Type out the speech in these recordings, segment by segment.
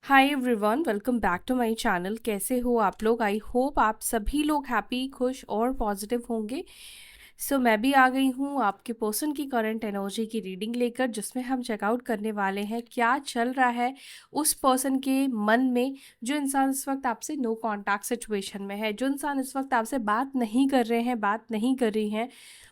Hi everyone, welcome back to my channel. कैसे हो आप लोग? आई होप आप सभी लोग हैप्पी, खुश और पॉजिटिव होंगे। मैं भी आ गई हूँ आपके पर्सन की करंट एनर्जी की रीडिंग लेकर, जिसमें हम चेकआउट करने वाले हैं क्या चल रहा है उस पर्सन के मन में। जो इंसान इस वक्त आपसे नो कांटेक्ट सिचुएशन में है, जो इंसान इस वक्त आपसे बात नहीं कर रहे हैं, बात नहीं कर रही हैं,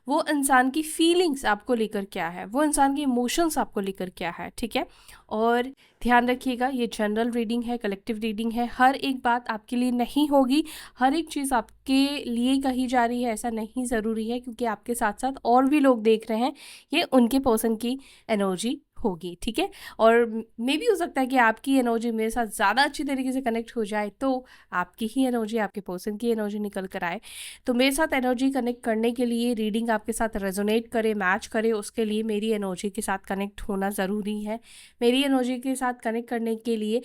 वो इंसान की फीलिंग्स आपको लेकर क्या है, वो इंसान के इमोशंस आपको लेकर क्या है। ठीक है। और ध्यान रखिएगा, ये जनरल रीडिंग है, कलेक्टिव रीडिंग है। हर एक बात आपके लिए नहीं होगी, हर एक चीज़ आपके लिए कही जा रही है ऐसा नहीं ज़रूरी है, क्योंकि आपके साथ साथ और भी लोग देख रहे हैं। ये उनके पर्सन की एनर्जी होगी। ठीक है। और मे भी हो सकता है कि आपकी एनर्जी मेरे साथ ज़्यादा अच्छी तरीके से कनेक्ट हो जाए, तो आपकी ही एनर्जी, आपके पर्सन की एनर्जी निकल कर आए। तो मेरे साथ एनर्जी कनेक्ट करने के लिए, रीडिंग आपके साथ रेजोनेट करे, मैच करे, उसके लिए मेरी एनर्जी के साथ कनेक्ट होना ज़रूरी है। मेरी एनर्जी के साथ कनेक्ट करने के लिए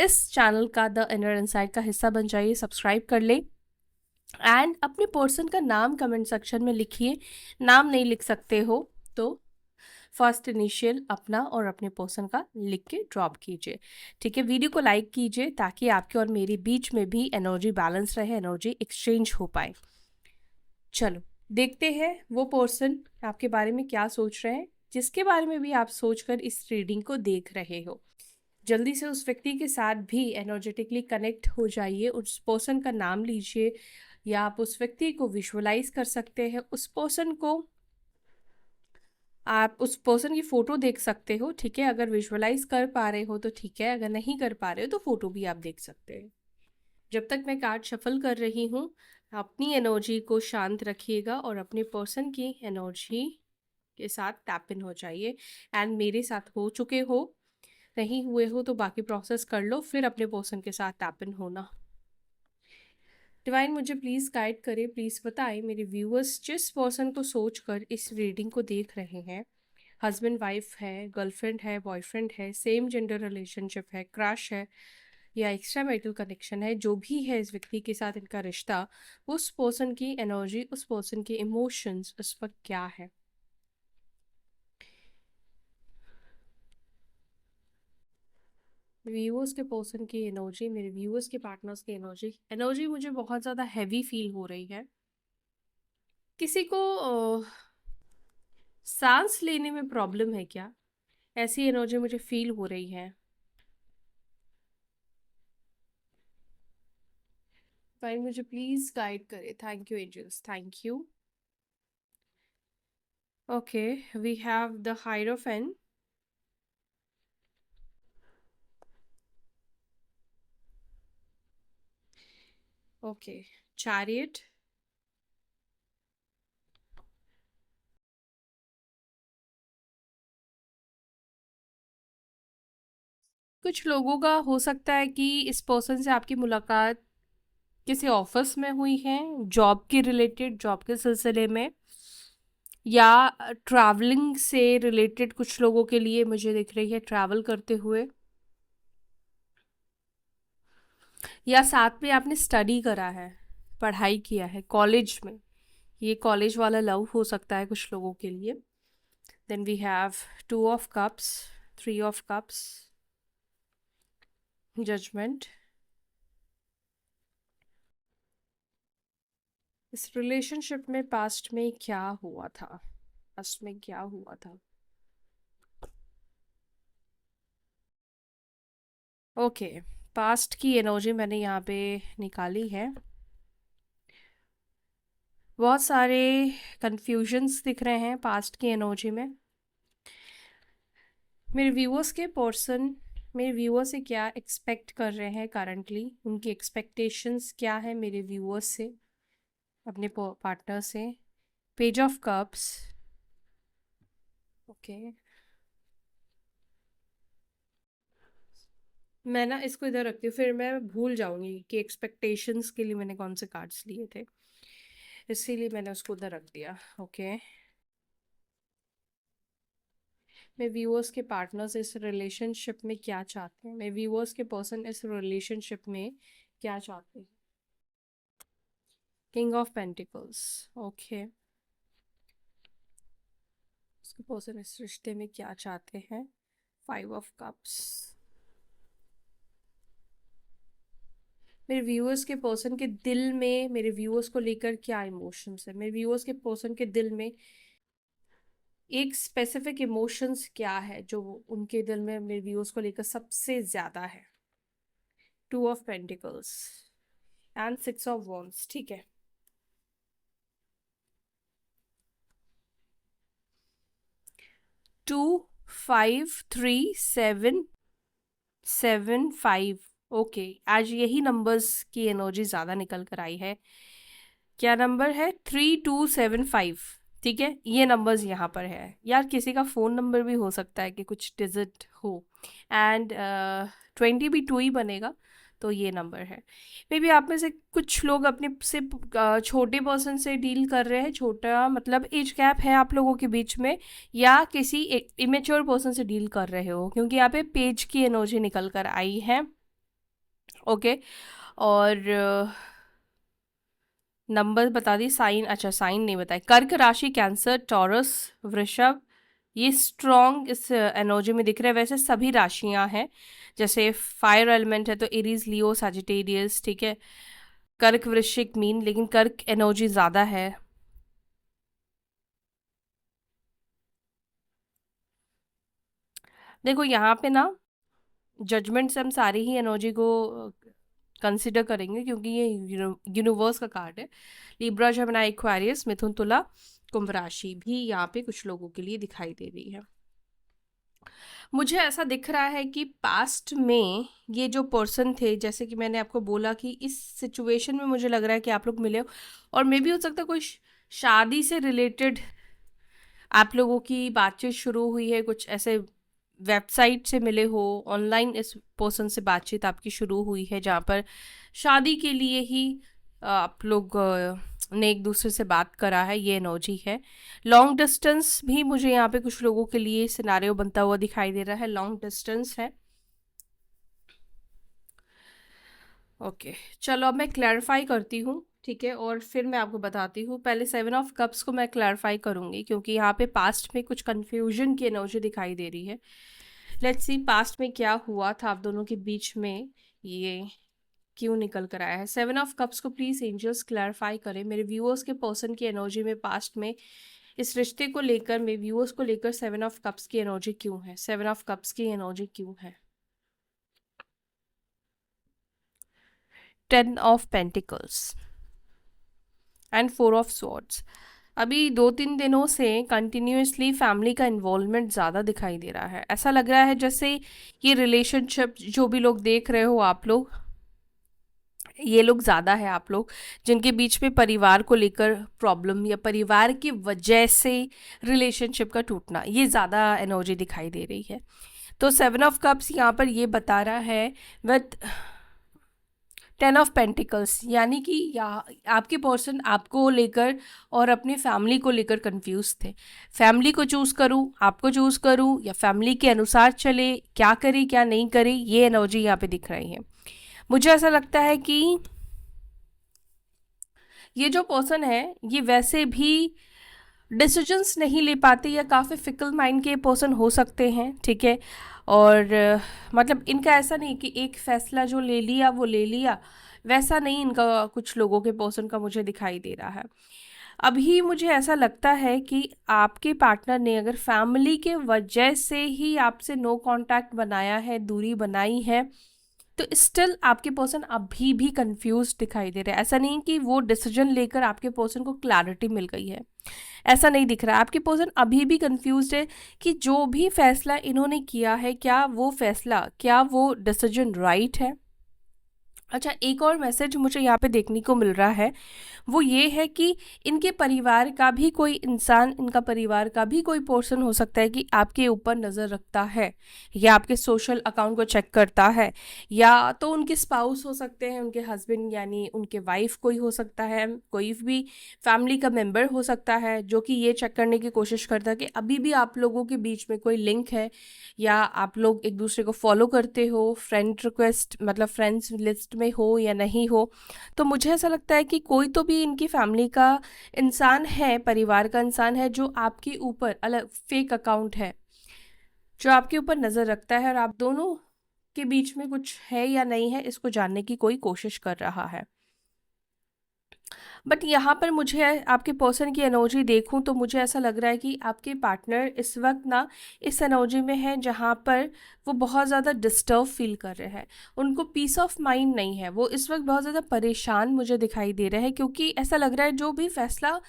इस चैनल का द इनर इनसाइट का हिस्सा बन जाइए, सब्सक्राइब कर ले एंड अपने पर्सन का नाम कमेंट सेक्शन में लिखिए। नाम नहीं लिख सकते हो तो फर्स्ट इनिशियल अपना और अपने पर्सन का लिख के ड्रॉप कीजिए। ठीक है। वीडियो को लाइक कीजिए ताकि आपके और मेरे बीच में भी एनर्जी बैलेंस रहे, एनर्जी एक्सचेंज हो पाए। चलो देखते हैं वो पर्सन आपके बारे में क्या सोच रहे हैं, जिसके बारे में भी आप सोचकर इस रीडिंग को देख रहे हो। जल्दी से उस व्यक्ति के साथ भी एनर्जेटिकली कनेक्ट हो जाइए। उस पर्सन का नाम लीजिए, या आप उस व्यक्ति को विजुअलाइज कर सकते हैं। उस पर्सन को, आप उस पर्सन की फ़ोटो देख सकते हो। ठीक है। अगर विजुअलाइज कर पा रहे हो तो ठीक है, अगर नहीं कर पा रहे हो तो फ़ोटो भी आप देख सकते हैं। जब तक मैं कार्ड शफल कर रही हूँ, अपनी एनर्जी को शांत रखिएगा और अपने पर्सन की एनर्जी के साथ टैप इन हो जाइए। एंड मेरे साथ हो चुके हो, नहीं हुए हो तो बाकी प्रोसेस कर लो, फिर अपने पर्सन के साथ टैप इन होना। डिवाइन मुझे प्लीज़ गाइड करे, प्लीज़ बताएं मेरे व्यूअर्स जिस पर्सन को सोचकर इस रीडिंग को देख रहे हैं, हस्बैंड वाइफ है, गर्लफ्रेंड है, बॉयफ्रेंड है, सेम जेंडर रिलेशनशिप है, क्रश है, या एक्स्ट्रा मैरिटल कनेक्शन है, जो भी है इस व्यक्ति के साथ इनका रिश्ता, उस पर्सन की एनर्जी, उस पर्सन के इमोशंस उस वक्त क्या है। व्यूअर्स के पर्सन की एनर्जी, मेरे व्यूअर्स के पार्टनर्स की एनर्जी, एनर्जी मुझे बहुत ज़्यादा हैवी फील हो रही है। किसी को सांस लेने में प्रॉब्लम है क्या, ऐसी एनर्जी मुझे फील हो रही है। भाई मुझे प्लीज गाइड करे। Thank you angels, thank you. Okay, we have the hierophant. Okay, chariot. कुछ लोगों का हो सकता है कि इस पर्सन से आपकी मुलाकात किसी ऑफिस में हुई है, जॉब के रिलेटेड, जॉब के सिलसिले में, या ट्रैवलिंग से रिलेटेड। कुछ लोगों के लिए मुझे दिख रही है ट्रैवल करते हुए, या साथ में आपने स्टडी करा है, पढ़ाई किया है कॉलेज में। ये कॉलेज वाला लव हो सकता है कुछ लोगों के लिए। Then we have two of cups, three of cups, judgment. इस रिलेशनशिप में पास्ट में क्या हुआ था, पास्ट में क्या हुआ था। ओके, पास्ट की एनर्जी मैंने यहाँ पे निकाली है। बहुत सारे कंफ्यूजन्स दिख रहे हैं पास्ट की एनर्जी में। मेरे व्यूअर्स के पर्सन मेरे व्यूअर से क्या एक्सपेक्ट कर रहे हैं करंटली, उनकी एक्सपेक्टेशंस क्या है मेरे व्यूअर्स से, अपने पार्टनर से। Page of cups. ओके, मैं ना इसको इधर रखती हूँ, फिर मैं भूल जाऊंगी कि एक्सपेक्टेशंस के लिए मैंने कौन से कार्ड्स लिए थे, इसीलिए मैंने उसको उधर रख दिया। ओके। मेरे व्यूअर्स के पार्टनर्स इस रिलेशनशिप में क्या चाहते हैं, मेरे व्यूअर्स के पर्सन इस रिलेशनशिप में क्या चाहते हैं। King of pentacles. ओके, उसके पर्सन इस रिश्ते में क्या चाहते हैं। Five of cups. मेरे व्यूअर्स के पर्सन के दिल में मेरे व्यूअर्स को लेकर क्या इमोशंस है, मेरे व्यूअर्स के पर्सन के दिल में एक स्पेसिफिक इमोशंस क्या है जो उनके दिल में मेरे व्यूअर्स को लेकर सबसे ज्यादा है। 2 of pentacles and 6 of wands, ठीक है। 2, 5, 3, 7, 7, 5। ओके, आज यही नंबर्स की एनर्जी ज्यादा निकल कर आई है। क्या नंबर है? 3275। ठीक है, ये नंबर्स यहाँ पर है। यार किसी का फ़ोन नंबर भी हो सकता है कि कुछ डिजिट हो। एंड 20 भी 2 ही बनेगा, तो ये नंबर है। मे बी आप में से कुछ लोग अपने से छोटे पर्सन से डील कर रहे हैं। छोटा मतलब एज गैप है आप लोगों के बीच में, या किसी इमेच्योर पर्सन से डील कर रहे हो, क्योंकि यहाँ पे पेज की एनर्जी निकल कर आई है। ओके, और नंबर बता दी। साइन, अच्छा साइन नहीं बताए। कर्क राशि, कैंसर, टॉरस, वृषभ, ये स्ट्रॉन्ग इस एनर्जी में दिख रहे हैं। वैसे सभी राशियां हैं, जैसे फायर एलिमेंट है तो एरीज, लियो, सजिटेरियस, ठीक है। कर्क, वृश्चिक, मीन, लेकिन कर्क एनर्जी ज़्यादा है। देखो यहाँ पे ना जजमेंट से हम सारी ही एनर्जी को कंसिडर करेंगे, क्योंकि ये यूनिवर्स का कार्ड है। लिब्रा, जेमिनी, एक्वेरियस, मिथुन, तुला, कुंभ राशि भी यहाँ पे कुछ लोगों के लिए दिखाई दे रही है। मुझे ऐसा दिख रहा है कि पास्ट में ये जो पर्सन थे, जैसे कि मैंने आपको बोला कि इस सिचुएशन में मुझे लग रहा है कि आप लोग मिले हो, और मे भी हो सकता है कोई शादी से रिलेटेड आप लोगों की बातचीत शुरू हुई है। कुछ ऐसे वेबसाइट से मिले हो, ऑनलाइन इस पर्सन से बातचीत आपकी शुरू हुई है, जहाँ पर शादी के लिए ही आप लोग ने एक दूसरे से बात करा है, ये एनर्जी है। लॉन्ग डिस्टेंस भी मुझे यहाँ पे कुछ लोगों के लिए सिनारियो बनता हुआ दिखाई दे रहा है। लॉन्ग डिस्टेंस है। ओके, चलो अब मैं क्लैरिफाई करती हूँ, ठीक है, और फिर मैं आपको बताती हूँ। पहले 7 ऑफ कप्स को मैं क्लैरिफाई करूँगी, क्योंकि यहाँ पे पास्ट में कुछ कन्फ्यूजन की एनर्जी दिखाई दे रही है। लेट्स सी पास्ट में क्या हुआ था आप दोनों के बीच में, ये क्यों निकल कर आया है। 7 ऑफ कप्स को प्लीज एंजल्स क्लैरिफाई करें। मेरे व्यूअर्स के पर्सन की एनर्जी में पास्ट में इस रिश्ते को लेकर, मेरे व्यूअर्स को लेकर 7 ऑफ कप्स की एनर्जी क्यों है, 7 ऑफ कप्स की एनर्जी क्यों है। 10 of pentacles and 4 of swords. अभी 2-3 दिनों से कंटिन्यूसली फैमिली का इन्वॉल्वमेंट ज़्यादा दिखाई दे रहा है। ऐसा लग रहा है जैसे ये रिलेशनशिप जो भी लोग देख रहे हो आप लोग, ये लोग ज़्यादा है आप लोग जिनके बीच में परिवार को लेकर प्रॉब्लम या परिवार की वजह से रिलेशनशिप का टूटना, ये ज़्यादा एनर्जी दिखाई दे रही है। तो 7 ऑफ कप्स यहाँ पर ये बता रहा है विथ 10 ऑफ पेंटिकल्स, यानी कि आपके पर्सन आपको लेकर और अपनी फैमिली को लेकर कंफ्यूज थे। फैमिली को चूज़ करूँ, आपको चूज़ करूँ, या फैमिली के अनुसार चले, क्या करें क्या नहीं करें, ये एनर्जी यहाँ पे दिख रही है। मुझे ऐसा लगता है कि ये जो पर्सन है ये वैसे भी डिसीजंस नहीं ले पाते, या काफ़ी फिकल माइंड के पर्सन हो सकते हैं, ठीक है। और मतलब इनका ऐसा नहीं कि एक फैसला जो ले लिया वो ले लिया, वैसा नहीं इनका कुछ लोगों के पर्सन का मुझे दिखाई दे रहा है। अभी मुझे ऐसा लगता है कि आपके पार्टनर ने अगर फैमिली के वजह से ही आपसे नो कांटेक्ट बनाया है, दूरी बनाई है, तो स्टिल आपके पर्सन अभी भी कंफ्यूज दिखाई दे रहे हैं। ऐसा नहीं कि वो डिसीजन लेकर आपके पर्सन को क्लैरिटी मिल गई है, ऐसा नहीं दिख रहा है। आपके पर्सन अभी भी कंफ्यूज है कि जो भी फैसला इन्होंने किया है, क्या वो फैसला, क्या वो डिसीजन राइट है। अच्छा, एक और मैसेज मुझे यहाँ पे देखने को मिल रहा है, वो ये है कि इनके परिवार का भी कोई इंसान, इनका परिवार का भी कोई पर्सन हो सकता है कि आपके ऊपर नज़र रखता है, या आपके सोशल अकाउंट को चेक करता है, या तो उनके स्पाउस हो सकते हैं, उनके हस्बैंड यानी उनके वाइफ कोई हो सकता है, कोई भी फैमिली का मेम्बर हो सकता है, जो कि ये चेक करने की कोशिश करता है कि अभी भी आप लोगों के बीच में कोई लिंक है, या आप लोग एक दूसरे को फॉलो करते हो, फ्रेंड रिक्वेस्ट मतलब फ्रेंड्स लिस्ट में हो या नहीं हो। तो मुझे ऐसा लगता है कि कोई तो भी इनकी फैमिली का इंसान है, परिवार का इंसान है, जो आपके ऊपर अलग फेक अकाउंट है, जो आपके ऊपर नज़र रखता है, और आप दोनों के बीच में कुछ है या नहीं है, इसको जानने की कोई कोशिश कर रहा है। बट यहाँ पर मुझे आपके पर्सन की एनर्जी देखूं तो मुझे ऐसा लग रहा है कि आपके पार्टनर इस वक्त ना इस एनर्जी में है जहाँ पर वो बहुत ज़्यादा डिस्टर्ब फील कर रहे हैं। उनको पीस ऑफ माइंड नहीं है, वो इस वक्त बहुत ज़्यादा परेशान मुझे दिखाई दे रहे हैं, क्योंकि ऐसा लग रहा है जो भी फैसला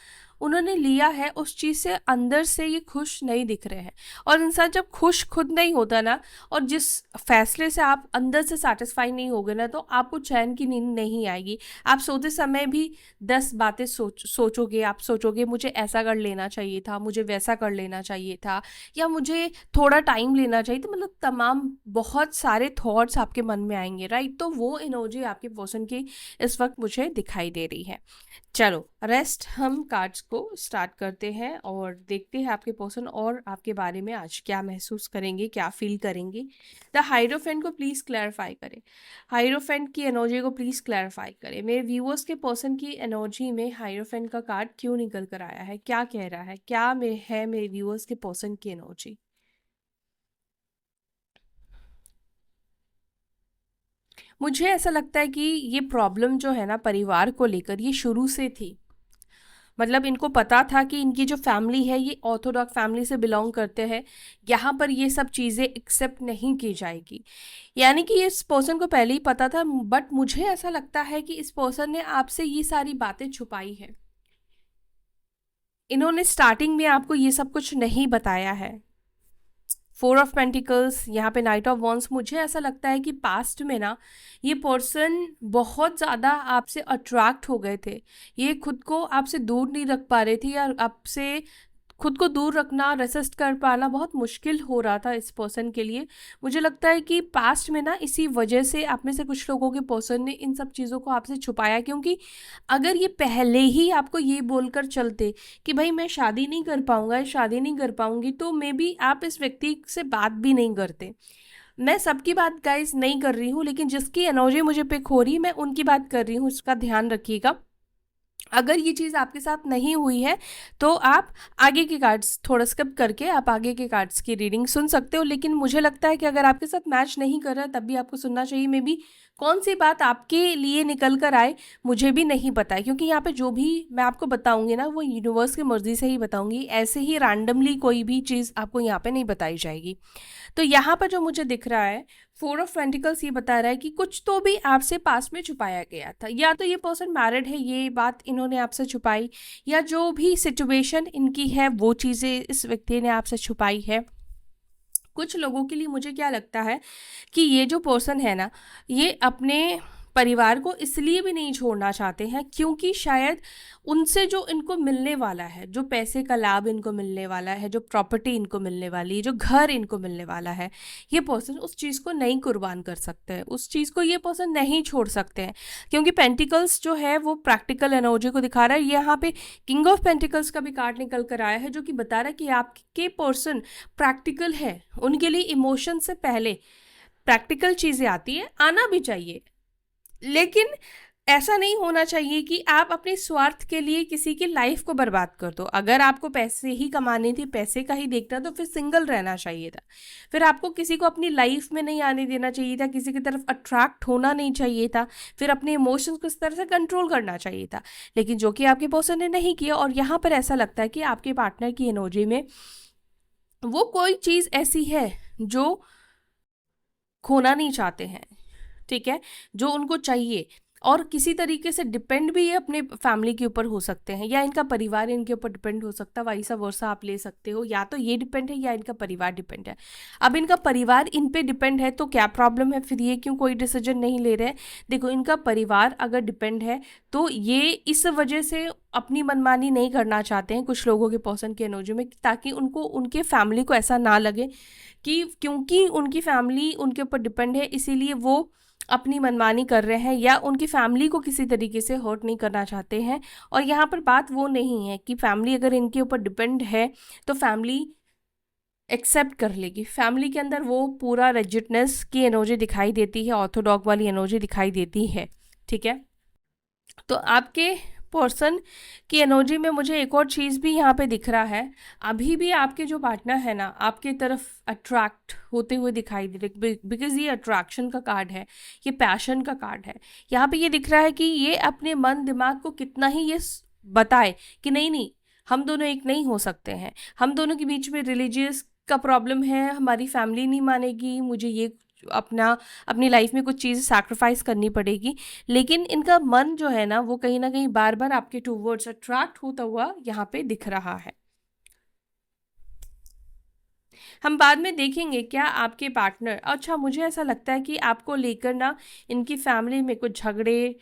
उन्होंने लिया है उस चीज़ से अंदर से ये खुश नहीं दिख रहे हैं। और इंसान जब खुश खुद नहीं होता ना, और जिस फैसले से आप अंदर से सेटिस्फाई नहीं होगे ना, तो आपको चैन की नींद नहीं आएगी। आप सोते समय भी 10 बातें सोचोगे। आप सोचोगे मुझे ऐसा कर लेना चाहिए था, मुझे वैसा कर लेना चाहिए था, या मुझे थोड़ा टाइम लेना चाहिए था। मतलब तमाम बहुत सारे थॉट्स आपके मन में आएंगे, राइट। तो वो एनर्जी आपके पर्सन की इस वक्त मुझे दिखाई दे रही है। चलो रेस्ट हम कार्ड्स को स्टार्ट करते हैं और देखते हैं आपके पर्सन और आपके बारे में आज क्या महसूस करेंगे, क्या फील करेंगे। द हाइरोफेंट को प्लीज़ क्लैरिफाई करें। हाइरोफेंट की एनर्जी को प्लीज़ क्लैरिफाई करें। मेरे व्यूअर्स के पर्सन की एनर्जी में हाइरोफेंट का कार्ड क्यों निकल कर आया है, क्या कह रहा है, क्या है मेरे व्यूअर्स के पर्सन की एनर्जी। मुझे ऐसा लगता है कि ये प्रॉब्लम जो है ना परिवार को लेकर, ये शुरू से थी। मतलब इनको पता था कि इनकी जो फैमिली है ये ऑर्थोडॉक्स फैमिली से बिलोंग करते हैं, यहाँ पर ये सब चीज़ें एक्सेप्ट नहीं की जाएगी। यानी कि इस पर्सन को पहले ही पता था, बट मुझे ऐसा लगता है कि इस पर्सन ने आपसे ये सारी बातें छुपाई है। इन्होंने स्टार्टिंग में आपको ये सब कुछ नहीं बताया है। 4 ऑफ पेंटिकल्स, यहाँ पे नाइट ऑफ वॉन्स। मुझे ऐसा लगता है कि पास्ट में ना ये पर्सन बहुत ज़्यादा आपसे अट्रैक्ट हो गए थे। ये खुद को आपसे दूर नहीं रख पा रहे थे, या आपसे खुद को दूर रखना, रेसिस्ट कर पाना बहुत मुश्किल हो रहा था इस पर्सन के लिए। मुझे लगता है कि पास्ट में ना इसी वजह से आप में से कुछ लोगों के पर्सन ने इन सब चीज़ों को आपसे छुपाया, क्योंकि अगर ये पहले ही आपको ये बोलकर चलते कि भाई मैं शादी नहीं कर पाऊंगा, शादी नहीं कर पाऊंगी, तो मे बी आप इस व्यक्ति से बात भी नहीं करते। मैं सबकी बात गाइस नहीं कर रही हूँ, लेकिन जिसकी एनर्जी मुझे पिक हो रही है मैं उनकी बात कर रही हूँ, इसका ध्यान रखिएगा। अगर ये चीज़ आपके साथ नहीं हुई है तो आप आगे के कार्ड्स थोड़ा स्किप करके आप आगे के कार्ड्स की रीडिंग सुन सकते हो। लेकिन मुझे लगता है कि अगर आपके साथ मैच नहीं कर रहा है तब भी आपको सुनना चाहिए। मे बी कौन सी बात आपके लिए निकल कर आए मुझे भी नहीं पता है, क्योंकि यहाँ पे जो भी मैं आपको बताऊंगी ना वो यूनिवर्स की मर्जी से ही बताऊंगी। ऐसे ही रैंडमली कोई भी चीज़ आपको यहाँ पे नहीं बताई जाएगी। तो यहाँ पर जो मुझे दिख रहा है 4 ऑफ पेंटिकल्स, ये बता रहा है कि कुछ तो भी आपसे पास में छुपाया गया था। या तो ये पर्सन मैरिड है, ये बात इन्होंने आपसे छुपाई, या जो भी सिचुएशन इनकी है वो चीज़ें इस व्यक्ति ने आपसे छुपाई है। कुछ लोगों के लिए मुझे क्या लगता है कि ये जो पर्सन है ना, ये अपने परिवार को इसलिए भी नहीं छोड़ना चाहते हैं क्योंकि शायद उनसे जो इनको मिलने वाला है, जो पैसे का लाभ इनको मिलने वाला है, जो प्रॉपर्टी इनको मिलने वाली है, जो घर इनको मिलने वाला है, ये पर्सन उस चीज़ को नहीं कुर्बान कर सकते हैं, उस चीज़ को ये पर्सन नहीं छोड़ सकते हैं। क्योंकि पेंटिकल्स जो है वो प्रैक्टिकल एनर्जी को दिखा रहा है। यहाँ पे किंग ऑफ पेंटिकल्स का भी कार्ड निकल कर आया है, जो कि बता रहा है कि आपके पर्सन प्रैक्टिकल है। उनके लिए इमोशन से पहले प्रैक्टिकल चीज़ें आती है, आना भी चाहिए, लेकिन ऐसा नहीं होना चाहिए कि आप अपने स्वार्थ के लिए किसी की लाइफ को बर्बाद कर दो। अगर आपको पैसे ही कमाने थे, पैसे का ही देखना, तो फिर सिंगल रहना चाहिए था। फिर आपको किसी को अपनी लाइफ में नहीं आने देना चाहिए था, किसी की तरफ अट्रैक्ट होना नहीं चाहिए था, फिर अपने इमोशंस को इस तरह से कंट्रोल करना चाहिए था। लेकिन जो कि आपके पर्सन ने नहीं किया। और यहाँ पर ऐसा लगता है कि आपके पार्टनर की एनर्जी में वो कोई चीज़ ऐसी है जो खोना नहीं चाहते हैं, ठीक है, जो उनको चाहिए। और किसी तरीके से डिपेंड भी ये अपने फैमिली के ऊपर हो सकते हैं, या इनका परिवार इनके ऊपर डिपेंड हो सकता है। वाइसा वर्सा आप ले सकते हो, या तो ये डिपेंड है या इनका परिवार डिपेंड है। अब इनका परिवार इन पे डिपेंड है तो क्या प्रॉब्लम है, फिर ये क्यों कोई डिसीजन नहीं ले रहे हैं। देखो, इनका परिवार अगर डिपेंड है तो ये इस वजह से अपनी मनमानी नहीं करना चाहते हैं कुछ लोगों के पर्सन की एनर्जी में, ताकि उनको उनके फैमिली को ऐसा ना लगे कि क्योंकि उनकी फैमिली उनके ऊपर डिपेंड है इसीलिए वो अपनी मनमानी कर रहे हैं, या उनकी फैमिली को किसी तरीके से हर्ट नहीं करना चाहते हैं। और यहाँ पर बात वो नहीं है कि फैमिली अगर इनके ऊपर डिपेंड है तो फैमिली एक्सेप्ट कर लेगी। फैमिली के अंदर वो पूरा रिजिडनेस की एनर्जी दिखाई देती है, ऑर्थोडॉक वाली एनर्जी दिखाई देती है, ठीक है। तो आपके पर्सन की एनर्जी में मुझे एक और चीज़ भी यहाँ पे दिख रहा है। अभी भी आपके जो पार्टनर है ना, आपके तरफ अट्रैक्ट होते हुए दिखाई दे रहे, बिकॉज ये अट्रैक्शन का कार्ड है, ये पैशन का कार्ड है। यहाँ पे ये दिख रहा है कि ये अपने मन दिमाग को कितना ही ये बताए कि नहीं नहीं, हम दोनों एक नहीं हो सकते हैं, हम दोनों के बीच में रिलीजियस का प्रॉब्लम है, हमारी फैमिली नहीं मानेगी, मुझे ये अपनी लाइफ में कुछ चीज़ सैक्रिफाइस करनी पड़ेगी। लेकिन इनका मन जो है ना कहीं बार बार आपके टूवर्ड्स अट्रैक्ट होता हुआ यहाँ पे दिख रहा है। हम बाद में देखेंगे क्या आपके पार्टनर, अच्छा मुझे ऐसा लगता है कि आपको लेकर ना इनकी फैमिली में कुछ झगड़े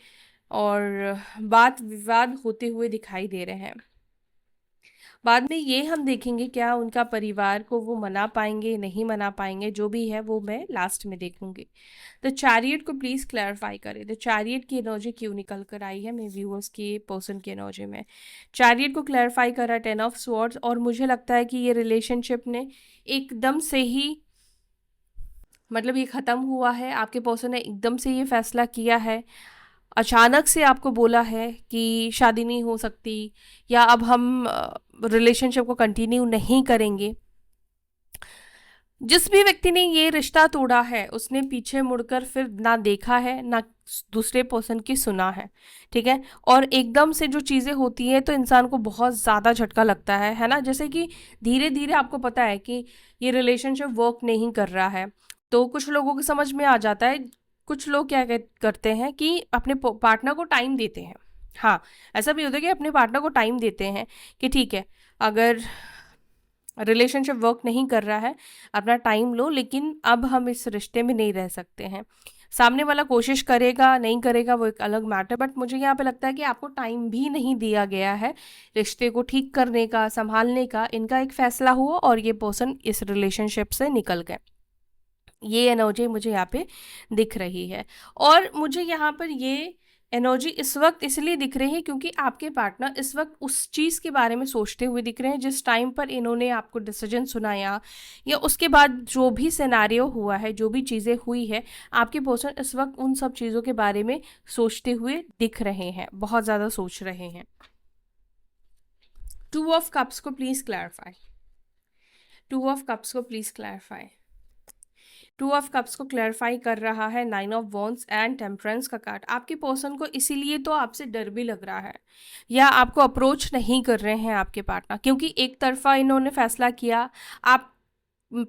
और बात विवाद होते हुए दिखाई दे रहे हैं। बाद में ये हम देखेंगे क्या उनका परिवार को वो मना पाएंगे नहीं मना पाएंगे, जो भी है वो मैं लास्ट में देखूंगी। द चैरियट को प्लीज़ क्लैरिफाई करें, द चैरियट की एनर्जी क्यों निकल कर आई है मेरे व्यूअर्स की पर्सन की एनर्जी में। चैरियट को क्लैरिफाई करा 10 ऑफ स्वॉर्ड्स, और मुझे लगता है कि ये रिलेशनशिप ने एकदम से ही मतलब ये ख़त्म हुआ है। आपके पर्सन ने एकदम से ये फैसला किया है, अचानक से आपको बोला है कि शादी नहीं हो सकती या अब हम रिलेशनशिप को कंटिन्यू नहीं करेंगे। जिस भी व्यक्ति ने ये रिश्ता तोड़ा है उसने पीछे मुड़कर फिर ना देखा है ना दूसरे पर्सन की सुना है, ठीक है। और एकदम से जो चीज़ें होती हैं तो इंसान को बहुत ज़्यादा झटका लगता है ना। जैसे कि धीरे धीरे आपको पता है कि ये रिलेशनशिप वर्क नहीं कर रहा है, तो कुछ लोगों को समझ में आ जाता है। कुछ लोग क्या करते हैं कि अपने पार्टनर को टाइम देते हैं। हाँ, ऐसा भी होता है कि अपने पार्टनर को टाइम देते हैं कि ठीक है, अगर रिलेशनशिप वर्क नहीं कर रहा है, अपना टाइम लो, लेकिन अब हम इस रिश्ते में नहीं रह सकते हैं। सामने वाला कोशिश करेगा नहीं करेगा वो एक अलग मैटर, बट मुझे यहाँ पे लगता है कि आपको टाइम भी नहीं दिया गया है रिश्ते को ठीक करने का, संभालने का। इनका एक फैसला हुआ और ये पर्सन इस रिलेशनशिप से निकल गए। ये एनर्जी मुझे यहाँ पे दिख रही है। और मुझे यहाँ पर ये एनर्जी इस वक्त इसलिए दिख रही है क्योंकि आपके पार्टनर इस वक्त उस चीज़ के बारे में सोचते हुए दिख रहे हैं जिस टाइम पर इन्होंने आपको डिसीजन सुनाया, या उसके बाद जो भी सिनेरियो हुआ है, जो भी चीज़ें हुई है, आपके पर्सन इस वक्त उन सब चीज़ों के बारे में सोचते हुए दिख रहे हैं, बहुत ज़्यादा सोच रहे हैं। 2 ऑफ कप्स को प्लीज़ क्लैरिफाई, 2 ऑफ कप्स को प्लीज़ क्लैरिफाई। 2 ऑफ कप्स को क्लैरिफाई कर रहा है 9 ऑफ वॉन्ड्स एंड टेम्परेंस का कार्ड। आपके पर्सन को इसीलिए तो आपसे डर भी लग रहा है, या आपको अप्रोच नहीं कर रहे हैं आपके पार्टनर, क्योंकि एक तरफा इन्होंने फैसला किया। आप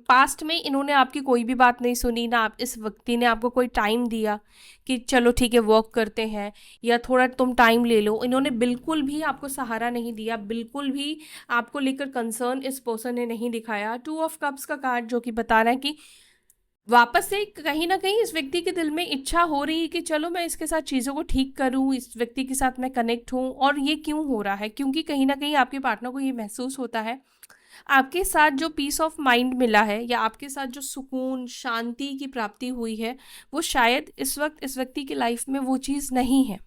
पास्ट में इन्होंने आपकी कोई भी बात नहीं सुनी ना, आप इस व्यक्ति ने आपको कोई टाइम दिया कि चलो ठीक है वर्क करते हैं या थोड़ा तुम टाइम ले लो। इन्होंने बिल्कुल भी आपको सहारा नहीं दिया, बिल्कुल भी आपको लेकर कंसर्न इस पर्सन ने नहीं दिखाया। 2 ऑफ कप्स का कार्ड जो कि बता रहा है कि वापस से कहीं ना कहीं इस व्यक्ति के दिल में इच्छा हो रही है कि चलो मैं इसके साथ चीज़ों को ठीक करूं, इस व्यक्ति के साथ मैं कनेक्ट हूं। और ये क्यों हो रहा है, क्योंकि कहीं ना कहीं आपके पार्टनर को ये महसूस होता है आपके साथ जो पीस ऑफ माइंड मिला है या आपके साथ जो सुकून शांति की प्राप्ति हुई है, वो शायद इस वक्त इस व्यक्ति की लाइफ में वो चीज़ नहीं है।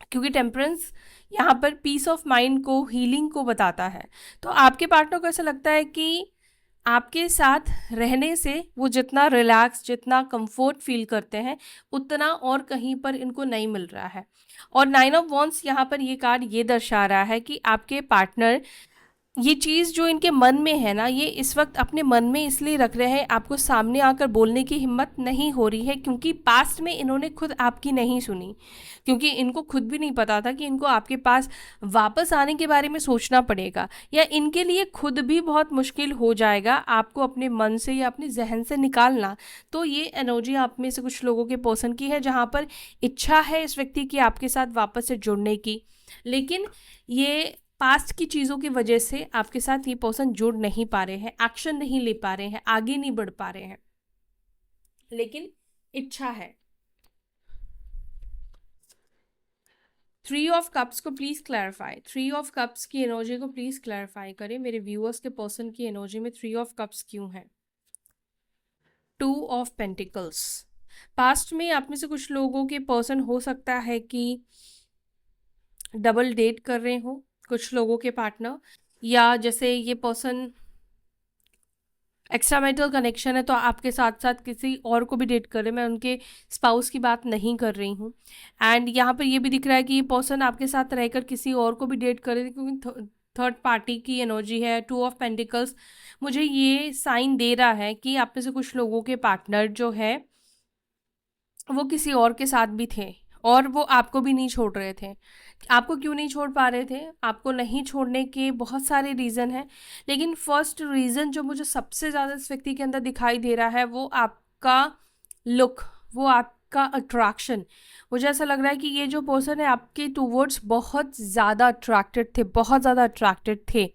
क्योंकि टेम्परेंस यहाँ पर पीस ऑफ माइंड को, हीलिंग को बताता है। तो आपके पार्टनर को ऐसा लगता है कि आपके साथ रहने से वो जितना रिलैक्स, जितना कंफर्ट फील करते हैं, उतना और कहीं पर इनको नहीं मिल रहा है। और 9 ऑफ वॉन्ड्स यहाँ पर ये कार्ड ये दर्शा रहा है कि आपके पार्टनर ये चीज़ जो इनके मन में है ना, ये इस वक्त अपने मन में इसलिए रख रहे हैं, आपको सामने आकर बोलने की हिम्मत नहीं हो रही है क्योंकि पास्ट में इन्होंने खुद आपकी नहीं सुनी। क्योंकि इनको खुद भी नहीं पता था कि इनको आपके पास वापस आने के बारे में सोचना पड़ेगा, या इनके लिए खुद भी बहुत मुश्किल हो जाएगा आपको अपने मन से या अपने जहन से निकालना। तो ये एनर्जी आप में से कुछ लोगों के पर्सन की है जहाँ पर इच्छा है इस व्यक्ति की आपके साथ वापस से जुड़ने की, लेकिन ये पास्ट की चीज़ों की वजह से आपके साथ ये पर्सन जुड़ नहीं पा रहे हैं, एक्शन नहीं ले पा रहे हैं, आगे नहीं बढ़ पा रहे हैं, लेकिन इच्छा है। 3 ऑफ कप्स को प्लीज़ क्लैरिफाई, 3 ऑफ कप्स की एनर्जी को प्लीज़ क्लैरिफाई करें। मेरे व्यूअर्स के पर्सन की एनर्जी में 3 ऑफ कप्स क्यों है? 2 ऑफ पेंटिकल्स। पास्ट में आप में से कुछ लोगों के पर्सन हो सकता है कि डबल डेट कर रहे हो कुछ लोगों के पार्टनर, या जैसे ये पर्सन एक्स्ट्रा मैरिटल कनेक्शन है तो आपके साथ साथ किसी और को भी डेट कर रहे हैं, मैं उनके स्पाउस की बात नहीं कर रही हूँ। एंड यहाँ पर ये भी दिख रहा है कि ये पर्सन आपके साथ रहकर किसी और को भी डेट कर रहे थे, क्योंकि थर्ड पार्टी की एनर्जी है, 2 ऑफ पेंटिकल्स। मुझे ये साइन दे रहा है कि आप में से कुछ लोगों के पार्टनर जो है वो किसी और के साथ भी थे और वो आपको भी नहीं छोड़ रहे थे। आपको क्यों नहीं छोड़ पा रहे थे? आपको नहीं छोड़ने के बहुत सारे रीज़न हैं, लेकिन फर्स्ट रीज़न जो मुझे सबसे ज़्यादा इस व्यक्ति के अंदर दिखाई दे रहा है वो आपका लुक, वो आपका अट्रैक्शन। मुझे ऐसा लग रहा है कि ये जो पर्सन है आपके टूवर्ड्स बहुत ज़्यादा अट्रैक्टेड थे, बहुत ज़्यादा अट्रैक्टेड थे,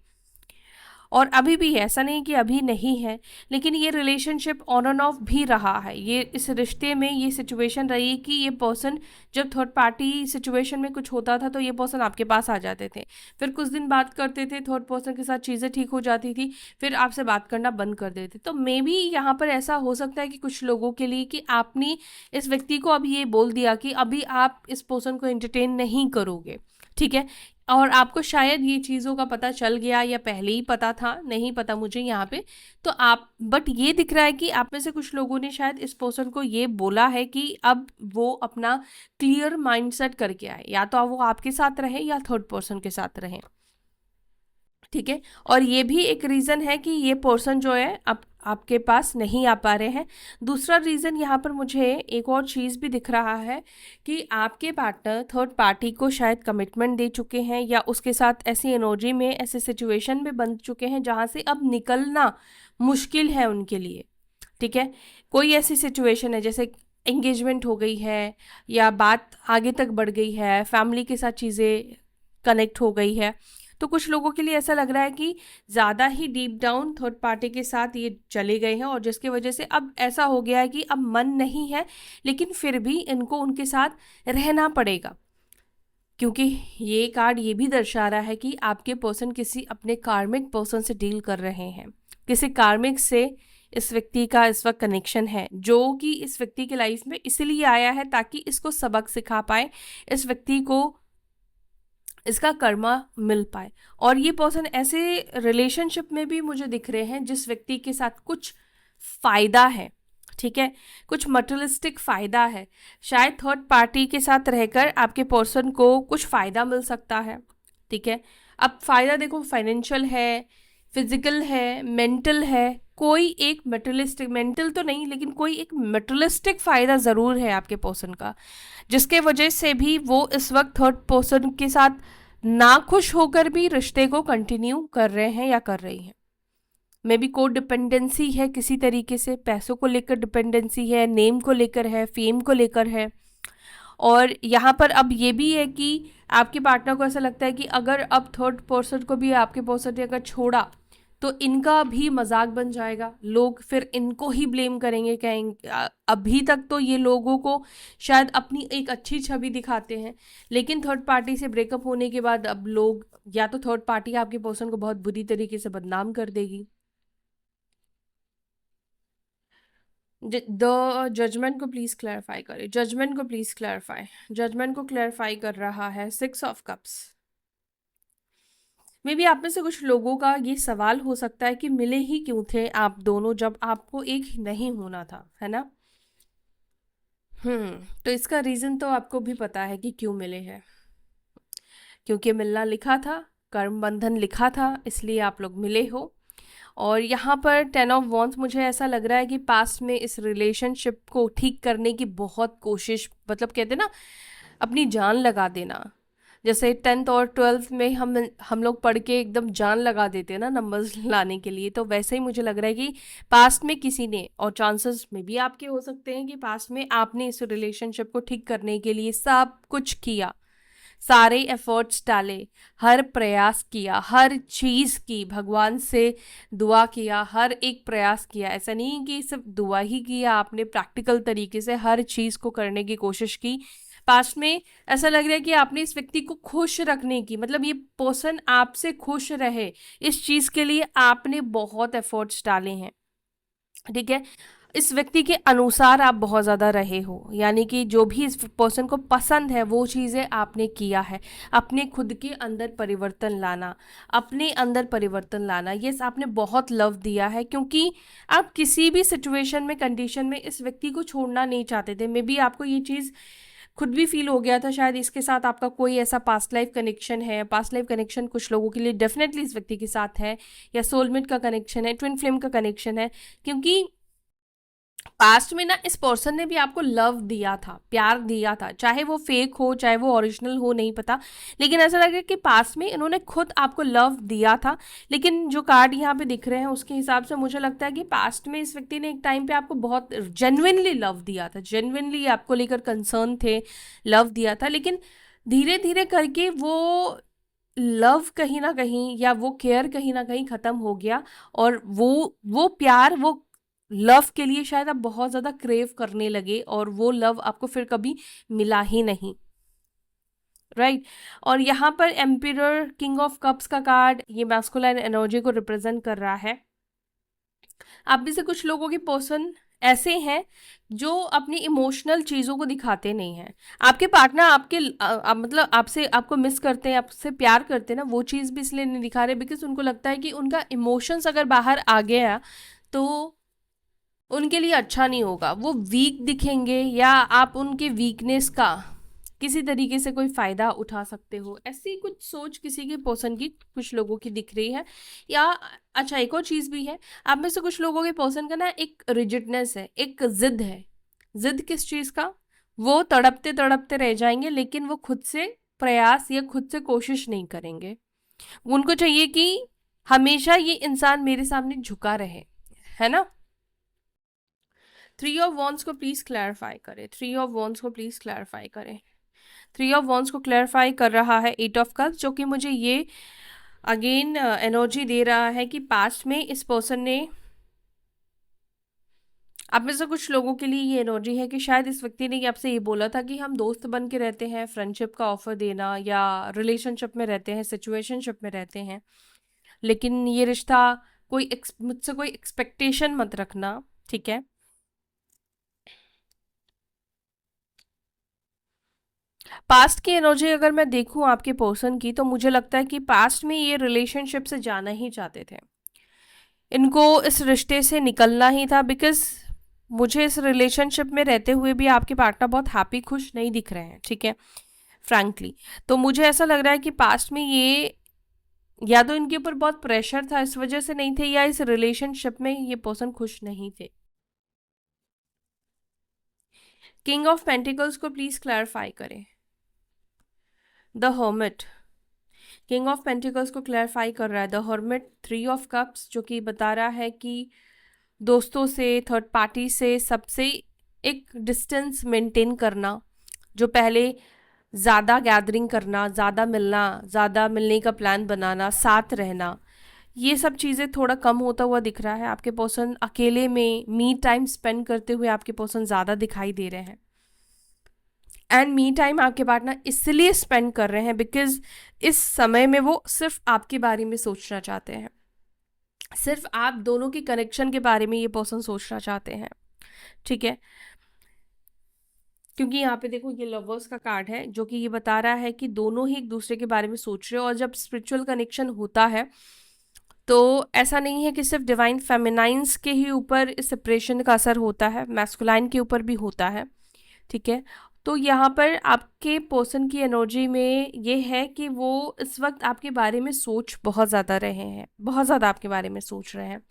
और अभी भी है, ऐसा नहीं कि अभी नहीं है, लेकिन ये रिलेशनशिप ऑन एंड ऑफ भी रहा है। ये इस रिश्ते में ये सिचुएशन रही कि ये पर्सन जब थर्ड पार्टी सिचुएशन में कुछ होता था तो ये पर्सन आपके पास आ जाते थे, फिर कुछ दिन बात करते थे, थर्ड पर्सन के साथ चीज़ें ठीक हो जाती थी, फिर आपसे बात करना बंद कर देते। तो मे बी यहाँ पर ऐसा हो सकता है कि कुछ लोगों के लिए कि आपने इस व्यक्ति को अभी ये बोल दिया कि अभी आप इस पर्सन को एंटरटेन नहीं करोगे, ठीक है। और आपको शायद ये चीज़ों का पता चल गया या पहले ही पता था, नहीं पता मुझे यहाँ पे। तो आप, बट ये दिख रहा है कि आप में से कुछ लोगों ने शायद इस पर्सन को ये बोला है कि अब वो अपना क्लियर माइंडसेट करके आए, या तो वो आपके साथ रहे या थर्ड पर्सन के साथ रहे, ठीक है। और ये भी एक रीज़न है कि ये पर्सन जो है अब आपके पास नहीं आ पा रहे हैं। दूसरा रीज़न यहाँ पर मुझे एक और चीज़ भी दिख रहा है कि आपके पार्टनर थर्ड पार्टी को शायद कमिटमेंट दे चुके हैं, या उसके साथ ऐसी एनर्जी में, ऐसे सिचुएशन में बन चुके हैं जहाँ से अब निकलना मुश्किल है उनके लिए, ठीक है। कोई ऐसी सिचुएशन है जैसे एंगेजमेंट हो गई है, या बात आगे तक बढ़ गई है, फैमिली के साथ चीज़ें कनेक्ट हो गई है। तो कुछ लोगों के लिए ऐसा लग रहा है कि ज़्यादा ही डीप डाउन थर्ड पार्टी के साथ ये चले गए हैं, और जिसकी वजह से अब ऐसा हो गया है कि अब मन नहीं है, लेकिन फिर भी इनको उनके साथ रहना पड़ेगा। क्योंकि ये कार्ड ये भी दर्शा रहा है कि आपके पर्सन किसी अपने कार्मिक पर्सन से डील कर रहे हैं, किसी कार्मिक से इस व्यक्ति का इस वक्त कनेक्शन है, जो कि इस व्यक्ति के लाइफ में इसलिए आया है ताकि इसको सबक सिखा पाए, इस व्यक्ति को इसका कर्मा मिल पाए। और ये पर्सन ऐसे रिलेशनशिप में भी मुझे दिख रहे हैं जिस व्यक्ति के साथ कुछ फ़ायदा है, ठीक है, कुछ मटेरियलिस्टिक फ़ायदा है। शायद थर्ड पार्टी के साथ रहकर आपके पर्सन को कुछ फ़ायदा मिल सकता है, ठीक है। अब फ़ायदा देखो, फाइनेंशियल है, फिजिकल है, मेंटल है, कोई एक मटेरियलिस्टिक, मेंटल तो नहीं लेकिन कोई एक मटेरियलिस्टिक फ़ायदा ज़रूर है आपके पर्सन का, जिसके वजह से भी वो इस वक्त थर्ड पर्सन के साथ नाखुश होकर भी रिश्ते को कंटिन्यू कर रहे हैं या कर रही हैं। मे बी को डिपेंडेंसी है, किसी तरीके से पैसों को लेकर डिपेंडेंसी है, नेम को लेकर है, फेम को लेकर है। और यहाँ पर अब ये भी है कि आपके पार्टनर को ऐसा लगता है कि अगर अब थर्ड पर्सन को भी आपके पर्सन ने अगर छोड़ा तो इनका भी मजाक बन जाएगा, लोग फिर इनको ही ब्लेम करेंगे, कहेंगे अभी तक तो ये लोगों को शायद अपनी एक अच्छी छवि दिखाते हैं, लेकिन थर्ड पार्टी से ब्रेकअप होने के बाद अब लोग, या तो थर्ड पार्टी आपके पर्सन को बहुत बुरी तरीके से बदनाम कर देगी। द जजमेंट को प्लीज क्लैरिफाई करें, जजमेंट को प्लीज क्लैरिफाई, जजमेंट को क्लैरिफाई कर रहा है 6 ऑफ कप्स। मे बी आप में से कुछ लोगों का ये सवाल हो सकता है कि मिले ही क्यों थे आप दोनों जब आपको एक नहीं होना था, है ना। तो इसका रीज़न तो आपको भी पता है कि क्यों मिले हैं, क्योंकि मिलना लिखा था, कर्म बंधन लिखा था, इसलिए आप लोग मिले हो। और यहाँ पर 10 ऑफ वॉन्ड्स, मुझे ऐसा लग रहा है कि पास्ट में इस रिलेशनशिप को ठीक करने की बहुत कोशिश, मतलब कहते हैं ना अपनी जान लगा देना, जैसे 10th और 12th में हम लोग पढ़ के एकदम जान लगा देते हैं ना नंबर्स लाने के लिए, तो वैसे ही मुझे लग रहा है कि पास्ट में किसी ने, और चांसेस में भी आपके हो सकते हैं कि पास्ट में आपने इस रिलेशनशिप को ठीक करने के लिए सब कुछ किया, सारे एफर्ट्स डाले, हर प्रयास किया, हर चीज़ की, भगवान से दुआ किया, हर एक प्रयास किया। ऐसा नहीं कि सिर्फ दुआ ही किया आपने, प्रैक्टिकल तरीके से हर चीज़ को करने की कोशिश की। पास्ट में ऐसा लग रहा है कि आपने इस व्यक्ति को खुश रखने की, मतलब ये पर्सन आपसे खुश रहे, इस चीज़ के लिए आपने बहुत एफर्ट्स डाले हैं, ठीक है। इस व्यक्ति के अनुसार आप बहुत ज़्यादा रहे हो, यानी कि जो भी इस पर्सन को पसंद है वो चीज़ें आपने किया है। अपने खुद के अंदर परिवर्तन लाना, अपने अंदर परिवर्तन लाना, ये आपने बहुत लव दिया है, क्योंकि आप किसी भी सिचुएशन में, कंडीशन में इस व्यक्ति को छोड़ना नहीं चाहते थे। मे बी आपको ये चीज़ खुद भी फील हो गया था, शायद इसके साथ आपका कोई ऐसा पास्ट लाइफ कनेक्शन है। पास्ट लाइफ कनेक्शन कुछ लोगों के लिए डेफिनेटली इस व्यक्ति के साथ है, या सोलमेट का कनेक्शन है, ट्विन फ्लेम का कनेक्शन है, क्योंकि पास्ट में ना इस पर्सन ने भी आपको लव दिया था, प्यार दिया था, चाहे वो फेक हो चाहे वो ओरिजिनल हो नहीं पता, लेकिन ऐसा लगे कि पास्ट में इन्होंने खुद आपको लव दिया था। लेकिन जो कार्ड यहाँ पे दिख रहे हैं उसके हिसाब से मुझे लगता है कि पास्ट में इस व्यक्ति ने एक टाइम पे आपको बहुत जेन्युइनली लव दिया था, जेन्युइनली आपको लेकर कंसर्न थे, लव दिया था, लेकिन धीरे धीरे करके वो लव कहीं ना कहीं, या वो केयर कहीं ना कहीं ख़त्म हो गया, और वो प्यार, वो लव के लिए शायद आप बहुत ज़्यादा क्रेव करने लगे, और वो लव आपको फिर कभी मिला ही नहीं, राइट। और यहाँ पर एम्पिरर, किंग ऑफ कप्स का कार्ड, ये मैस्कुलाइन एनर्जी को रिप्रेजेंट कर रहा है। आप में से कुछ लोगों के पर्सन ऐसे हैं जो अपनी इमोशनल चीज़ों को दिखाते नहीं हैं। आपके पार्टनर आपके मतलब आपसे, आपको मिस करते हैं, आपसे प्यार करते हैं ना, वो चीज़ भी इसलिए नहीं दिखा रहे बिकॉज उनको लगता है कि उनका इमोशंस अगर बाहर आ गया तो उनके लिए अच्छा नहीं होगा, वो वीक दिखेंगे, या आप उनके वीकनेस का किसी तरीके से कोई फ़ायदा उठा सकते हो। ऐसी कुछ सोच किसी के पर्सन की कुछ लोगों की दिख रही है। या अच्छा, एक और चीज़ भी है, आप में से कुछ लोगों के पर्सन का ना एक रिजिडनेस है, एक जिद है। जिद किस चीज़ का? वो तड़पते तड़पते रह जाएंगे, लेकिन वो खुद से प्रयास या खुद से कोशिश नहीं करेंगे। उनको चाहिए कि हमेशा ये इंसान मेरे सामने झुका रहे, है ना। थ्री ऑफ वॉन्ड्स को प्लीज क्लैरिफाई करें, थ्री ऑफ वॉन्ड्स को प्लीज क्लैरिफाई करें। थ्री ऑफ वॉन्ड्स को क्लैरिफाई कर रहा है एट ऑफ कप्स, जो कि मुझे ये अगेन एनर्जी दे रहा है कि पास्ट में इस पर्सन ने, आप में से कुछ लोगों के लिए ये एनर्जी है कि शायद इस व्यक्ति ने आपसे ये बोला था कि हम दोस्त बन के रहते हैं, फ्रेंडशिप का ऑफर देना, या रिलेशनशिप में रहते हैं, सिचुएशनशिप में रहते हैं, लेकिन ये रिश्ता कोई मुझसे कोई एक्सपेक्टेशन मत रखना, ठीक है। पास्ट की एनर्जी अगर मैं देखूं आपके पर्सन की, तो मुझे लगता है कि पास्ट में ये रिलेशनशिप से जाना ही चाहते थे, इनको इस रिश्ते से निकलना ही था, बिकॉज मुझे इस रिलेशनशिप में रहते हुए भी आपके पार्टनर बहुत हैप्पी, खुश नहीं दिख रहे हैं, ठीक है, फ्रैंकली। तो मुझे ऐसा लग रहा है कि पास्ट में ये, या तो इनके ऊपर बहुत प्रेशर था इस वजह से नहीं थे, या इस रिलेशनशिप में ये पर्सन खुश नहीं थे। किंग ऑफ पेंटिकल्स को प्लीज क्लैरिफाई करें। The hermit, king of pentacles को क्लैरिफाई कर रहा है। The hermit, three of cups, जो कि बता रहा है कि दोस्तों से, थर्ड पार्टी से, सबसे एक डिस्टेंस मेंटेन करना, जो पहले ज़्यादा गैदरिंग करना, ज़्यादा मिलना, ज़्यादा मिलने का प्लान बनाना, साथ रहना, ये सब चीज़ें थोड़ा कम होता हुआ दिख रहा है। आपके पर्सन अकेले में मी टाइम स्पेंड करते हुए आपके पर्सन ज़्यादा दिखाई दे रहे हैं, एंड मी टाइम आपके पार्टनर इसलिए स्पेंड कर रहे हैं बिकॉज इस समय में वो सिर्फ आपके बारे में सोचना चाहते हैं, सिर्फ आप दोनों के कनेक्शन के बारे में ये पर्सन सोचना चाहते हैं, ठीक है। क्योंकि यहाँ पे देखो ये लवर्स का कार्ड है, जो कि ये बता रहा है कि दोनों ही एक दूसरे के बारे में सोच रहे हो, और जब स्पिरिचुअल कनेक्शन होता है तो ऐसा नहीं है कि सिर्फ डिवाइन फेमिनाइंस के ही ऊपर इस सेपरेशन का असर होता है, मैस्कुलाइन के ऊपर भी होता है, ठीक है। तो यहाँ पर आपके पर्सन की एनर्जी में ये है कि वो इस वक्त आपके बारे में सोच बहुत ज़्यादा रहे हैं, बहुत ज़्यादा आपके बारे में सोच रहे हैं,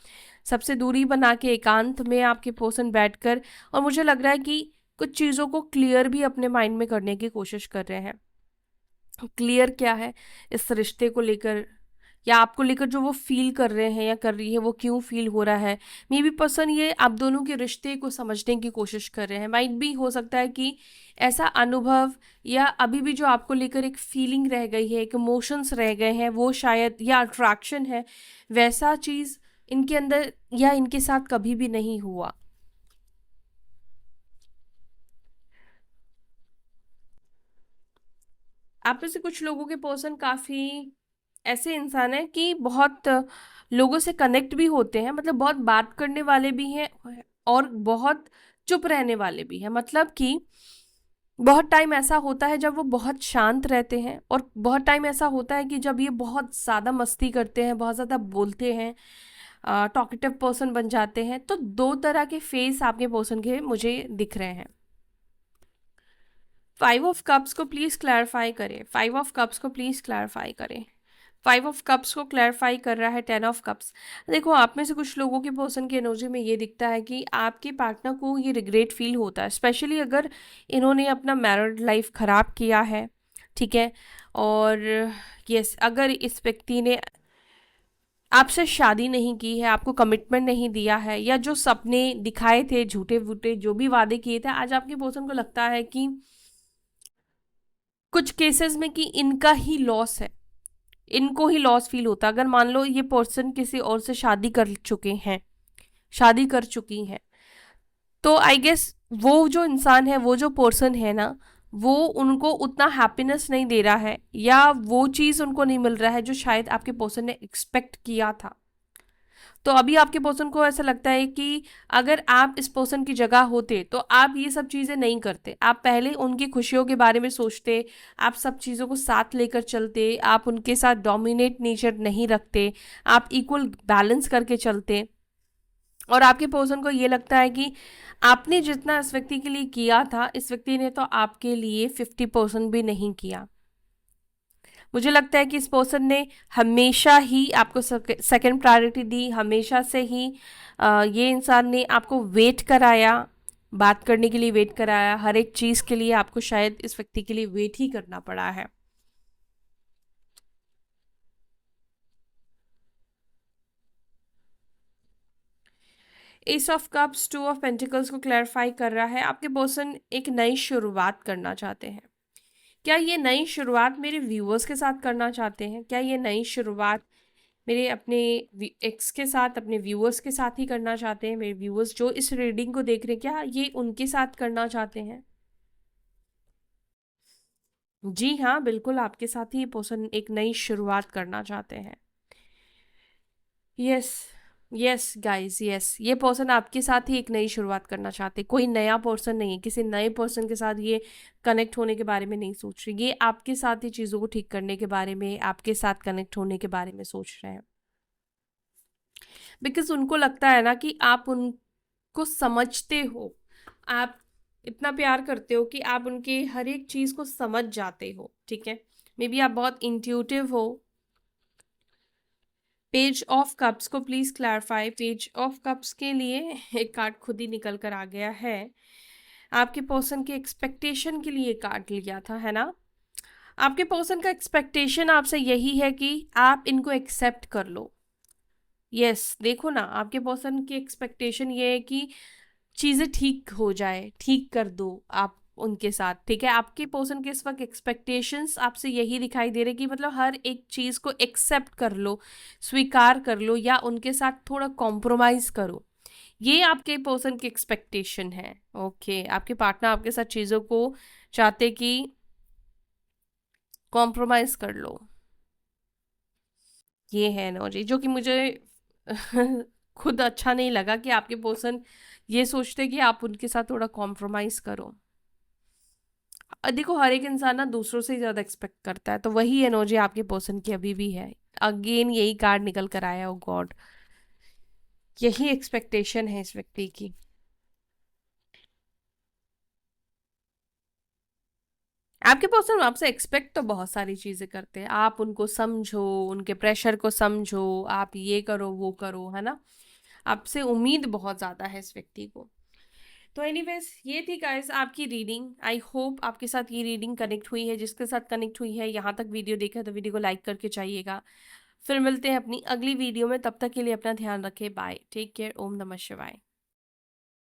सबसे दूरी बना के एकांत में आपके पर्सन बैठकर, और मुझे लग रहा है कि कुछ चीज़ों को क्लियर भी अपने माइंड में करने की कोशिश कर रहे हैं। क्लियर क्या है इस रिश्ते को लेकर, या आपको लेकर जो वो फील कर रहे हैं या कर रही है, वो क्यों फील हो रहा है। मे बी पर्सन ये आप दोनों के रिश्ते को समझने की कोशिश कर रहे हैं। माइट भी हो सकता है कि ऐसा अनुभव, या अभी भी जो आपको लेकर एक फीलिंग रह गई है, एक इमोशंस रह गए हैं, वो शायद, या अट्रैक्शन है, वैसा चीज़ इनके अंदर या इनके साथ कभी भी नहीं हुआ। आप में से कुछ लोगों के पर्सन काफ़ी ऐसे इंसान है कि बहुत लोगों से कनेक्ट भी होते हैं, मतलब बहुत बात करने वाले भी हैं, और बहुत चुप रहने वाले भी हैं। मतलब कि बहुत टाइम ऐसा होता है जब वो बहुत शांत रहते हैं, और बहुत टाइम ऐसा होता है कि जब ये बहुत ज़्यादा मस्ती करते हैं, बहुत ज़्यादा बोलते हैं, टॉकेटिव पर्सन बन जाते हैं। तो दो तरह के फेस आपके पर्सन के मुझे दिख रहे हैं। 5 ऑफ कप्स को प्लीज़ क्लैरिफाई करें, 5 ऑफ कप्स को प्लीज़ क्लैरिफाई करें। 5 ऑफ कप्स को क्लैरिफाई कर रहा है 10 ऑफ कप्स। देखो, आप में से कुछ लोगों के पर्सन की एनर्जी में ये दिखता है कि आपके पार्टनर को ये रिग्रेट फील होता है, स्पेशली अगर इन्होंने अपना मैरिड लाइफ ख़राब किया है, ठीक है। और यस, अगर इस व्यक्ति ने आपसे शादी नहीं की है, आपको कमिटमेंट नहीं दिया है, या जो सपने दिखाए थे, झूठे वूटे जो भी वादे किए थे, आज आपके पर्सन को लगता है कि कुछ केसेस में कि इनका ही लॉस है, इनको ही लॉस फील होता है। अगर मान लो ये पर्सन किसी और से शादी कर चुके हैं, शादी कर चुकी हैं, तो आई गेस वो जो इंसान है, वो जो पर्सन है ना, वो उनको उतना हैप्पीनेस नहीं दे रहा है, या वो चीज़ उनको नहीं मिल रहा है जो शायद आपके पर्सन ने एक्सपेक्ट किया था। तो अभी आपके पर्सन को ऐसा लगता है कि अगर आप इस पर्सन की जगह होते तो आप ये सब चीज़ें नहीं करते, आप पहले उनकी खुशियों के बारे में सोचते, आप सब चीज़ों को साथ लेकर चलते, आप उनके साथ डोमिनेट नेचर नहीं रखते, आप इक्वल बैलेंस करके चलते। और आपके पर्सन को ये लगता है कि आपने जितना इस व्यक्ति के लिए किया था, इस व्यक्ति ने तो आपके लिए 50% भी नहीं किया। मुझे लगता है कि इस पर्सन ने हमेशा ही आपको सेकंड प्रायोरिटी दी, हमेशा से ही ये इंसान ने आपको वेट कराया, बात करने के लिए वेट कराया, हर एक चीज़ के लिए आपको शायद इस व्यक्ति के लिए वेट ही करना पड़ा है। S of cups, 2 of pentacles को क्लैरिफाई कर रहा है, आपके पर्सन एक नई शुरुआत करना चाहते हैं। क्या ये नई शुरुआत मेरे व्यूअर्स के साथ करना चाहते हैं? क्या ये नई शुरुआत मेरे अपने एक्स के साथ, अपने व्यूअर्स के साथ ही करना चाहते हैं? मेरे व्यूअर्स जो इस रीडिंग को देख रहे हैं, क्या ये उनके साथ करना चाहते हैं? जी हाँ, बिल्कुल आपके साथ ही ये पर्सन एक नई शुरुआत करना चाहते हैं। यस, यस गाइस, यस, ये पर्सन आपके साथ ही एक नई शुरुआत करना चाहते हैं। कोई नया पर्सन नहीं है, किसी नए पर्सन के साथ ये कनेक्ट होने के बारे में नहीं सोच रही, ये आपके साथ ही चीज़ों को ठीक करने के बारे में, आपके साथ कनेक्ट होने के बारे में सोच रहे हैं। बिकॉज उनको लगता है ना कि आप उनको समझते हो, आप इतना प्यार करते हो कि आप उनके हर एक चीज़ को समझ जाते हो, ठीक है। मे बी आप बहुत इंट्यूटिव हो। पेज ऑफ कप्स को please clarify. Page of cups के लिए एक कार्ड खुद ही निकल कर आ गया है। आपके पर्सन के एक्सपेक्टेशन के लिए कार्ड लिया था, है ना। आपके पर्सन का एक्सपेक्टेशन आपसे यही है कि आप इनको एक्सेप्ट कर लो। यस, देखो ना, आपके पर्सन की एक्सपेक्टेशन ये है कि चीज़ें ठीक हो जाए, ठीक कर दो आप उनके साथ, ठीक है। आपके पर्सन के इस वक्त एक्सपेक्टेशंस आपसे यही दिखाई दे रहे कि मतलब हर एक चीज़ को एक्सेप्ट कर लो, स्वीकार कर लो, या उनके साथ थोड़ा कॉम्प्रोमाइज़ करो। ये आपके पर्सन की एक्सपेक्टेशन है। ओके, आपके पार्टनर आपके साथ चीज़ों को चाहते कि कॉम्प्रोमाइज़ कर लो। ये है एनर्जी जो कि मुझे खुद अच्छा नहीं लगा कि आपके पर्सन ये सोचते कि आप उनके साथ थोड़ा कॉम्प्रोमाइज़ करो। देखो, हर एक इंसान ना दूसरों से ही ज़्यादा एक्सपेक्ट करता है, तो वही एनर्जी आपके पर्सन की अभी भी है। अगेन यही कार्ड निकल कर आया, ओ गॉड, यही एक्सपेक्टेशन है इस व्यक्ति की। आपके पर्सन आपसे एक्सपेक्ट तो बहुत सारी चीज़ें करते हैं, आप उनको समझो, उनके प्रेशर को समझो, आप ये करो वो करो, है ना। आपसे उम्मीद बहुत ज़्यादा है इस व्यक्ति को। तो एनीवेज, ये थी गाइस आपकी रीडिंग। आई होप आपके साथ ये रीडिंग कनेक्ट हुई है। जिसके साथ कनेक्ट हुई है, यहाँ तक वीडियो देखा है तो वीडियो को लाइक करके जाइएगा। फिर मिलते हैं अपनी अगली वीडियो में, तब तक के लिए अपना ध्यान रखें। बाय, टेक केयर, ओम नमः शिवाय।